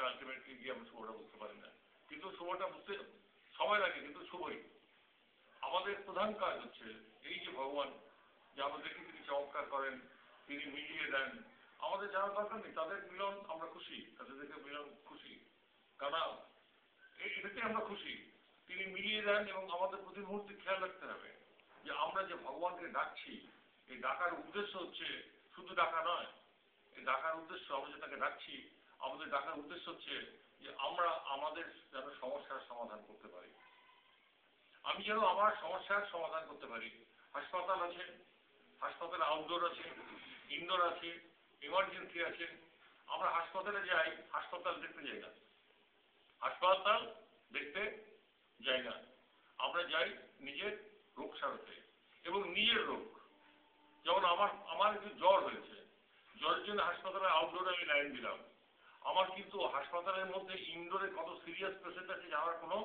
Ultimately গিয়ে আমরা শুভটা বুঝতে পারি না, কিন্তু শুভটা বুঝতে সময় লাগে, কিন্তু শুভই। আমাদের প্রধান কাজ হচ্ছে এই যে ভগবান যে আমাদেরকে তিনি চমৎকার করেন, তিনি মিলিয়ে দেন, আমাদের জানার দরকার নেই, তাদের মিলন আমরা খুশি, তাদের দেখে মিলন খুশি, কারণ এটাতে আমরা খুশি। তিনি মিলিয়ে দেন এবং আমাদের প্রতি মুহূর্তে খেয়াল রাখতে হবে যে আমরা যে ভগবানকে ডাকছি, এই ডাকার উদ্দেশ্য হচ্ছে শুধু ডাকা নয়, এই ডাকার উদ্দেশ্য আমরা যে তাকে ডাকছি, আমাদের ডাকার উদ্দেশ্য হচ্ছে যে আমরা আমাদের যেন সমস্যার সমাধান করতে পারি। আমি যেন আমার সমস্যার সমাধান করতে পারি। হাসপাতাল আছে, হাসপাতালে আউটডোর আছে, ইনডোর আছে, এমার্জেন্সি আছে। আমরা হাসপাতালে যাই, হাসপাতাল দেখতে যাই না, হাসপাতাল দেখতে যাই না, আমরা যাই নিজের রোগ সারাতে এবং নিজের রোগ। যেমন আমার একটু জ্বর হয়েছে, জ্বরের জন্য হাসপাতালে আউটডোরে আমি লাইন দিলাম। আমার কিন্তু হাসপাতালের মধ্যে ইনডোরে কত সিরিয়াস পেশেন্ট আছে জানার কোনো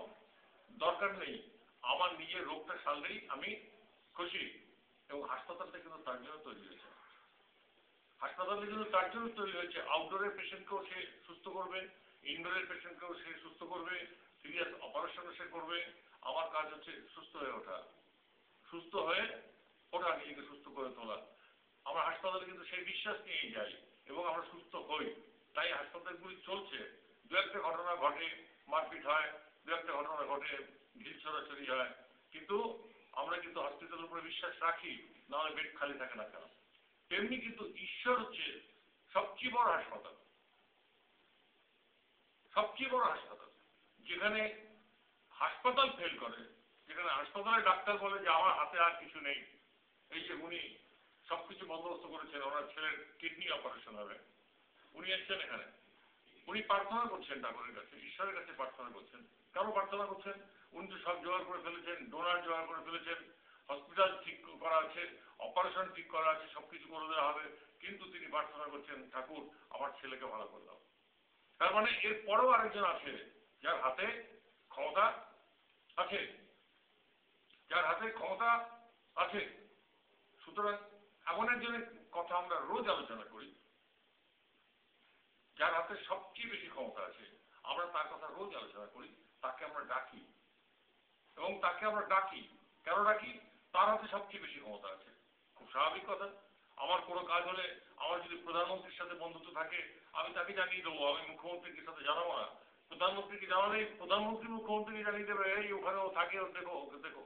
দরকার নেই। আমার নিজের রোগটা সারলেই আমি খুশি। এবং হাসপাতালটা কিন্তু তার জন্য তৈরি হয়েছে, হাসপাতালে কিন্তু তার জন্য তৈরি হয়েছে। আউটডোরের পেশেন্টকেও সে সুস্থ করবে, ইনডোরের পেশেন্টকেও সে সুস্থ করবে, সিরিয়াস অপারেশনও সে করবে। আমার কাজ হচ্ছে সুস্থ হয়ে ওঠা, সুস্থ হয়ে ওঠা, নিজেকে সুস্থ করে তোলা। আমরা হাসপাতালে কিন্তু সেই বিশ্বাস নিয়েই যাই এবং আমরা সুস্থ হই। তাই হাসপাতালগুলি চলছে। দু একটা ঘটনা ঘটে, মারপিট হয়, দু একটা ঘটনা ঘটে, ঢিল ছোড়াছড়ি হয়, কিন্তু আমরা কিন্তু হসপিটালের উপরে বিশ্বাস রাখি, নাহলে বেড খালি থাকে না কেন। তেমনি কিন্তু ঈশ্বর হচ্ছে সবচেয়ে বড় হাসপাতাল, সবচেয়ে বড় হাসপাতাল। যেখানে হাসপাতাল ফেল করে, যেখানে হাসপাতালে ডাক্তার বলে যে আমার হাতে আর কিছু নেই, এই যে উনি সবকিছু বন্দোবস্ত করেছেন, ওনার ছেলের কিডনি অপারেশন হবে, উনি এসছেন এখানে, উনি প্রার্থনা করছেন ঠাকুরের কাছে, ঈশ্বরের কাছে প্রার্থনা করছেন। কেন প্রার্থনা করছেন? উনি তো সব জোগাড় করে ফেলেছেন, ডোনার জোগাড় করে ফেলেছেন, হসপিটাল ঠিক করা আছে, অপারেশন ঠিক করা আছে, সবকিছু করে দেওয়া হবে, কিন্তু তিনি প্রার্থনা করছেন ঠাকুর আমার ছেলেকে ভালো করে দাও। তার মানে এর পরেও আরেকজন আছে যার হাতে ক্ষমতা আছে, যার হাতে ক্ষমতা আছে। সুতরাং এমন একজনের কথা আমরা রোজ আলোচনা করি, যার হাতে সবচেয়ে বেশি ক্ষমতা আছে, আমরা তার কথা রোজ আলোচনা করি, তাকে আমরা ডাকি। এবং তাকে আমরা ডাকি কেন ডাকি? তার হাতে সবচেয়ে বেশি ক্ষমতা আছে। খুব স্বাভাবিক কথা। আমার কোনো কাজ হলে, আমার যদি প্রধানমন্ত্রীর সাথে বন্ধুত্ব থাকে, আমি তাকে জানিয়ে দেবো, আমি মুখ্যমন্ত্রীর সাথে জানাবো না। প্রধানমন্ত্রীকে জানালেই প্রধানমন্ত্রী মুখ্যমন্ত্রীকে জানিয়ে দেবে, এই ওখানে ও থাকে, ওর দেখো, ওকে দেখো।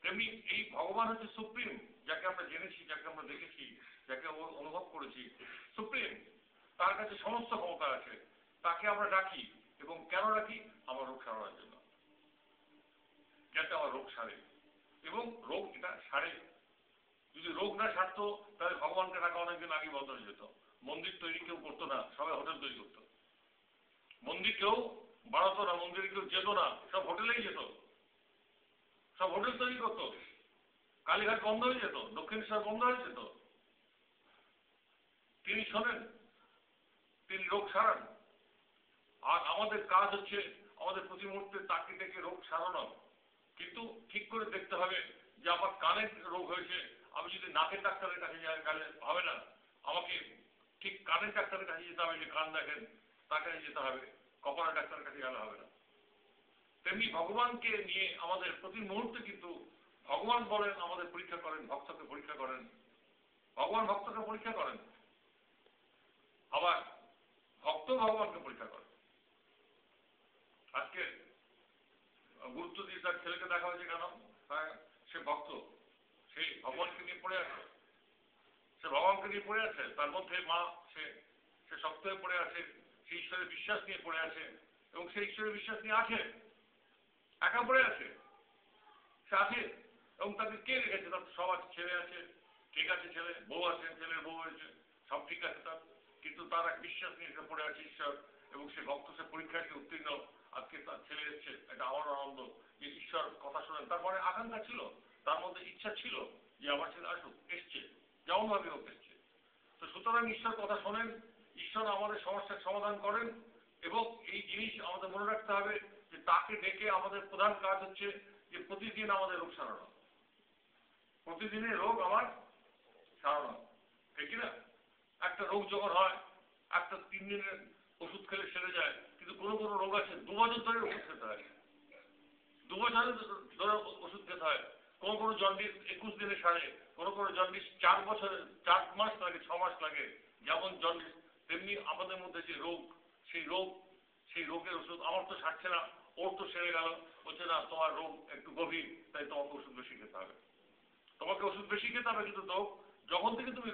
তেমনি এই ভগবান হচ্ছে সুপ্রিম, যাকে আমরা জেনেছি, যাকে আমরা দেখেছি, যাকে অনুভব করেছি, সুপ্রিম। তার কাছে সমস্ত ক্ষমতা আছে, তাকে আমরা ডাকি। এবং কেন ডাকি? আমার রোগ সারানোর জন্য, যাতে আমার রোগ সারে এবং রোগ এটা সারে। যদি রোগ না সারতো তাহলে ভগবানকে ডাকা অনেকদিন আগে বন্ধ হয়ে যেত। মন্দির তৈরি কেউ করতো না, সবাই হোটেল তৈরি করতো। মন্দির কেউ বাড়াতো না, মন্দিরে কেউ যেত না, সব হোটেলেই যেত, সব হোটেল তৈরি করতো। কালীঘাট বন্ধ হয়ে যেত, দক্ষিণেশ্বর বন্ধ হয়ে যেত। তিনি শোনেন, তিনি রোগ সারান। আর আমাদের কাজ হচ্ছে আমাদের প্রতি মুহূর্তে তাকে ডেকে রোগ সারানো। কিন্তু ঠিক করে দেখতে হবে যে আমার কানের রোগ হয়েছে, আমি যদি নাকের ডাক্তারের কাছে গেলে হবে না, আমাকে ঠিক কানের ডাক্তারের কাছে যেতে হবে, যে কান দেখেন, তার কাছে যেতে হবে, কপালের ডাক্তারের কাছে গেলে হবে না। তেমনি ভগবানকে নিয়ে আমাদের প্রতি মুহূর্তে কিন্তু ভগবান বলেন আমাদের পরীক্ষা করেন, ভক্তকে পরীক্ষা করেন, ভগবান ভক্তকে পরীক্ষা করেন, আবার ভক্ত ভগবানকে পরীক্ষা করেন। আজকে গুরুত্ব দিয়ে তার ছেলেকে দেখা হয়েছে কেন? সে ভক্ত, সে ভগবানকে নিয়ে পড়ে আছে, সে ভগবানকে নিয়ে পড়ে আছে, তার মধ্যে মা, সে শক্ত হয়ে পড়ে আছে, সে ঈশ্বরের বিশ্বাস নিয়ে পড়ে আছে এবং সে ঈশ্বরের বিশ্বাস নিয়ে আছে, একা পড়ে আছে, সে আছে। এবং তাকে কে রেখেছে? তার সব আছে, ছেলে আছে, ঠিক আছে, ছেলে বউ আছে, ছেলের বউ হয়েছে, সব ঠিক আছে তার, কিন্তু তার এক বিশ্বাস নিয়ে সে পড়ে আছে ঈশ্বর। এবং সে ভক্ত, সে পরীক্ষায় উত্তীর্ণ, আজকে তার ছেলে এসছে, এটা আমার আনন্দ যে ঈশ্বর কথা শোনেন। তারপরে আকাঙ্ক্ষা ছিল, তার মধ্যে ইচ্ছা ছিল যে আমার ছেলে আসুক, এসছে, যেমন ভাবে হোক এসছে। তো সুতরাং ঈশ্বর কথা শোনেন, ঈশ্বর আমাদের সমস্যার সমাধান করেন। এবং এই জিনিস আমাদের মনে রাখতে হবে যে তাকে ডেকে আমাদের প্রধান কাজ হচ্ছে যে প্রতিদিন আমাদের রোগ সারানো, প্রতিদিনের রোগ আমার সারানো, ঠিক না? একটা রোগ যখন হয়, একটা 3 দিনের ওষুধ খেলে সেরে যায়, কিন্তু কোনো কোনো রোগ আছে 2 বছর ধরে ওষুধ খেতে হয়, 2 বছর ধরে ওষুধ খেতে হয়। কোনো কোনো জন্ডিস 21 দিনে সারে, কোনো কোনো জন্ডিস 4 বছরে 4 মাস লাগে, 6 মাস লাগে। যেমন জন্ডিস তেমনি আমাদের মধ্যে যে রোগ, সেই রোগের ওষুধ আমার তো সারছে না, ওর তো সেরে গেল, বলছে না তোমার রোগ একটু গভীর, তাই তোমাকে ওষুধ বেশি খেতে হবে। তোমাকে ওষুধ বেশি খেতে হবে, কিন্তু যখন থেকে তুমি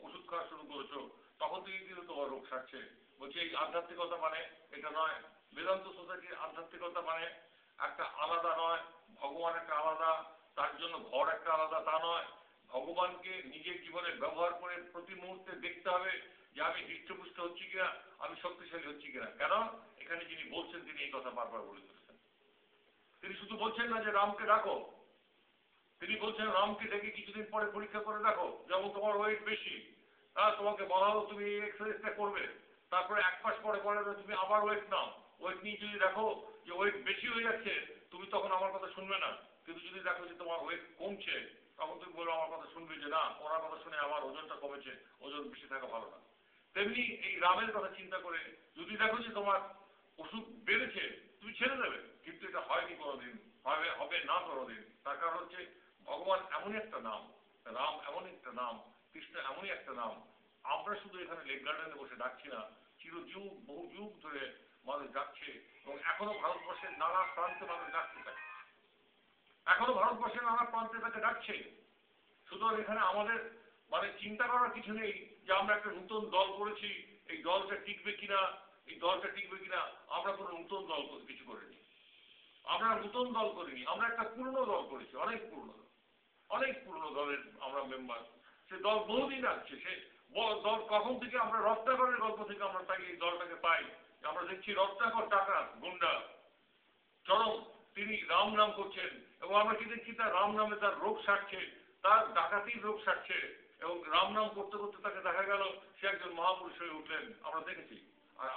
ওষুধ খাওয়া শুরু করেছো তখন থেকে কিন্তু তোমার রোগ সারছে। বলছে এই আধ্যাত্মিকতা মানে এটা নয়, বেদান্ত সোসাইটির আধ্যাত্মিকতা মানে একটা আলাদা নয়, ভগবান একটা আলাদা, তার জন্য ঘর একটা আলাদা, তা নয়। ভগবানকে নিজের জীবনে ব্যবহার করে প্রতি মুহূর্তে দেখতে হবে যে আমি হৃষ্টপুষ্ট হচ্ছি কিনা, আমি শক্তিশালী হচ্ছি কিনা। কেন এখানে যিনি বলছেন তিনি এই কথা বারবার বলে চলেছেন। তিনি শুধু বলছেন না যে রামকে ডাকো, তিনি বলছেন রামকে ডেকে কিছুদিন পরে পরীক্ষা করে দেখো, যেমন তোমার ওয়েট বেশি, তোমাকে বলা হলো তুমি এই এক্সারসাইজটা করবে, তারপরে 1 মাস পরে বলে তুমি আবার ওয়েট নাও, ওয়েট নিয়ে যদি দেখো যে ওয়েট বেশি হয়ে যাচ্ছে, তুমি তখন আমার কথা শুনবে না। কিন্তু যদি দেখো যে তোমার ওয়েট কমছে, তখন তুমি বলবে আমার কথা শুনবে যে না, ওনার কথা শুনে আমার ওজনটা কমেছে, ওজন বেশি থাকা ভালো না। তেমনি এই রামের কথা চিন্তা করে যদি দেখো যে তোমার অসুখ বেড়েছে, তুমি ছেড়ে দেবে। কিন্তু এটা হয়নি কোনোদিন, হবে না কোনোদিন। তার কারণ হচ্ছে ভগবান এমনই একটা নাম, রাম এমনই একটা নাম, কৃষ্ণ এমনই একটা নাম। আমরা শুধু এখানে লেক গার্ডেনে বসে ডাকছি না, চিরযুগ বহু যুগ ধরে মানুষ ডাকছে, এবং এখনো ভারতবর্ষের নানা প্রান্তে মানুষ ডাকতে থাকে, এখনো ভারতবর্ষের নানা প্রান্তে তাকে ডাকছে। সুতরাং এখানে আমাদের মানে চিন্তা করার কিছু নেই যে আমরা একটা নতুন দল করেছি, এই দলটা টিকবে কিনা, আমরা কোনো নতুন দল কিছু করিনি, আমরা নতুন দল করিনি, আমরা একটা পুরনো দল করেছি, অনেক পুরনো দলের আমরা মেম্বার। সে দল বহুদিন আসছে, সে দল কখন থেকে আমরা রত্নাকরের গল্প থেকে আমরা তাই এই দলটাকে পাই। আমরা দেখছি রত্নাকর ডাকাত গুন্ডা চরম, তিনি রাম নাম করছেন, এবং আমরা কি দেখছি তার রাম নামে তার রোগ সারছে, তার ডাকাতির রোগ সারছে, এবং রাম নাম করতে করতে তাকে দেখা গেল সে একজন মহাপুরুষ হয়ে উঠলেন, আমরা দেখেছি। আর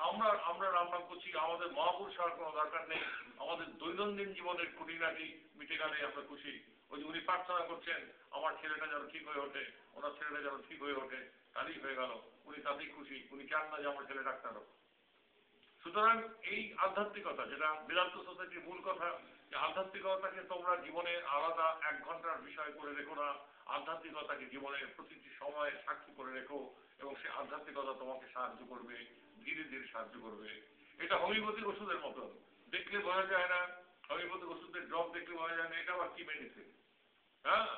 আমরা রাম নাম করছি, আমাদের মহাপুরুষ হওয়ার কোনো দরকার নেই, আমাদের দৈনন্দিন জীবনের খুঁটিনাটি মিটে গেলে আমরা খুশি। ওই যে উনি প্রার্থনা করছেন আমার ছেলেটা যেন ঠিক হয়ে ওঠে, ওনার ছেলেটা যেন ঠিক হয়ে ওঠে, কালই হয়ে গেল, উনি তাতেই খুশি, উনি চান না যে আমার ছেলে ডাক্তার হোক। সুতরাং এই আধ্যাত্মিকতা, যেটা বেদান্ত সোসাইটির মূল কথা, যে আধ্যাত্মিকতাকে তোমরা জীবনে আলাদা 1 ঘন্টার বিষয় করে রেখো না, আধ্যাত্মিকতাকে জীবনের প্রতিটি সময়ে সাক্ষী করে রেখো, এবং সে আধ্যাত্মিকতা তোমাকে সাহায্য করবে, ধীরে ধীরে সাহায্য করবে। এটা হোমিওপ্যাথিক ওষুধের মতন, দেখলে বোঝা যায় না, হোমিওপ্যাথিক ওষুধের ড্রপ দেখলে বোঝা যায় না এটা আবার কি মেডিসিন। হ্যাঁ,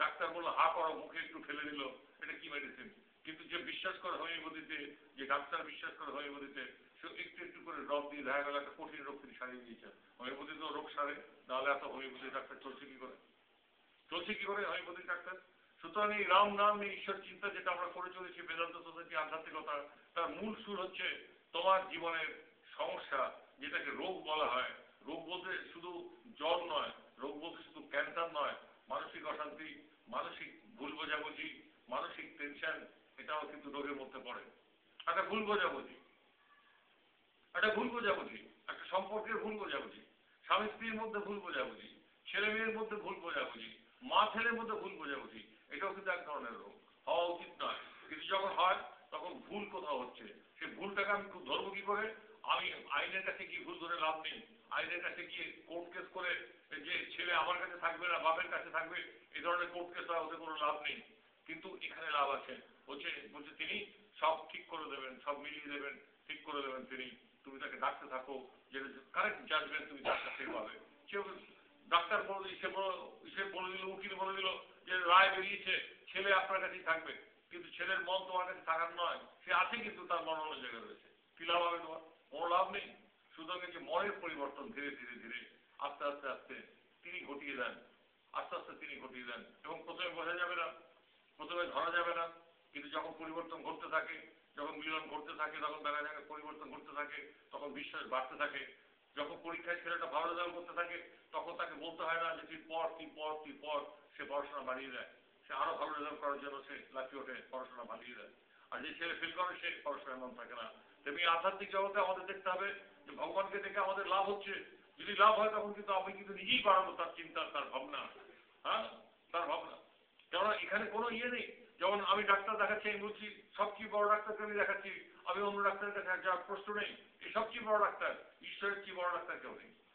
ডাক্তার বললো হা করো, মুখে একটু ফেলে দিল, এটা কি মেডিসিন। কিন্তু যে বিশ্বাস করে হোমিওপ্যাথিতে, যে ডাক্তার বিশ্বাস করে হোমিওপ্যাথিতে, সে একটু একটু করে ড্রপ দিয়ে দেখা গেল একটা কঠিন রোগ তিনি সারিয়ে দিয়েছেন। হোমিওপ্যাথি তো রোগ সারে, নাহলে এত হোমিওপ্যাথি ডাক্তার চলছে কি করে হোমিওপ্যাথি ডাক্তার। সুতরাং এই রাম নাম, এই ঈশ্বর চিন্তা যেটা আমরা করে চলেছি বেদান্ত সোসাইটি আধ্যাত্মিকতা, তার মূল সুর হচ্ছে তোমার জীবনের সমস্যা, যেটাকে রোগ বলা হয়। রোগ বলতে শুধু জ্বর নয়, রোগ বলতে শুধু ক্যান্সার নয়, মানসিক অশান্তি, মানসিক ভুল বোঝাবুঝি, মানসিক টেনশন, এটাও কিন্তু রোগের মধ্যে পড়ে। একটা ভুল বোঝাবুঝি, একটা সম্পর্কের ভুল বোঝাবুঝি, স্বামী স্ত্রীর মধ্যে ভুল বোঝাবুঝি, ছেলে মেয়ের মধ্যে ভুল বোঝাবুঝি, মা ছেলের মধ্যে ভুল বোঝাবুঝি, এটাও কিন্তু এক ধরনের রোগ, হওয়া উচিত নয়। কিন্তু যখন হয় তখন ভুল কোথাও হচ্ছে, সে ভুলটাকে আমি ধরবো কি করে? আমি আইনের কাছে গিয়ে ভুল ধরে লাভ নেই, আইনের কাছে গিয়ে কোর্ট কেস করে যে ছেলে আমার কাছে থাকবে না বাপের কাছে থাকবে, এই ধরনের কোর্ট কেস ওদের কোনো লাভ নেই। কিন্তু এখানে লাভ আছে, বলছে তিনি সব ঠিক করে দেবেন, সব মিলিয়ে দেবেন, ঠিক করে দেবেন তিনি। তুমি তাকে ডাকতে থাকো, যে কারেক্ট জাজমেন্ট তুমি তার কাছে পাবে। কেউ ডাক্তার বলে বলে দিল, উকিল বলে দিল যে রায় বেরিয়েছে, ছেলে আপনার কাছেই থাকবে, কিন্তু ছেলের মন তোমার কাছে থাকার নয়, সে আছে কিন্তু তার মন অন্য জায়গায় রয়েছে, কি লাভ হবে তোমার? কোনো লাভ নেই। সুতরাং যে মনের পরিবর্তন ধীরে ধীরে ধীরে আস্তে আস্তে আস্তে তিনি ঘটিয়ে দেন, এবং প্রথমে বোঝা যাবে না, প্রথমে ধরা যাবে না, কিন্তু যখন পরিবর্তন ঘটতে থাকে, যখন মিলন ঘটতে থাকে, তখন দেখা যায় পরিবর্তন ঘটতে থাকে, তখন বিশ্বাস বাড়তে থাকে। যখন পরীক্ষায় ছেলেটা ভালো রেজাল্ট করতে থাকে, তখন তাকে বলতে হয় না যে তুই পড়, সে পড়াশোনা বাড়িয়ে দেয়, সে আরো ভালো রেজাল্ট করার জন্য সে লাফিয়ে ওঠে, পড়াশোনা বাড়িয়ে দেয়। আর যে ছেলে ফেল করে সে পড়াশোনা মন থাকে না। তেমনি আধ্যাত্মিক জগতে আমাদের দেখতে হবে যে ভগবানকে দেখে আমাদের লাভ হচ্ছে, যদি লাভ হয় তখন কিন্তু আমি কিন্তু নিজেই বাড়াবো তার চিন্তা, তার ভাবনা, তার ভাবনা। কেননা এখানে কোনো ইয়ে নেই, যেমন আমি ডাক্তার দেখাচ্ছি, আমি বলছি সবচেয়ে বড় ডাক্তারকে আমি দেখাচ্ছি, আমি অন্য ডাক্তারের কাছে যাওয়ার প্রশ্ন নেই। সবচেয়ে বড় ডাক্তার, ঈশ্বরের চেয়ে বড় ডাক্তার কেউ নেই।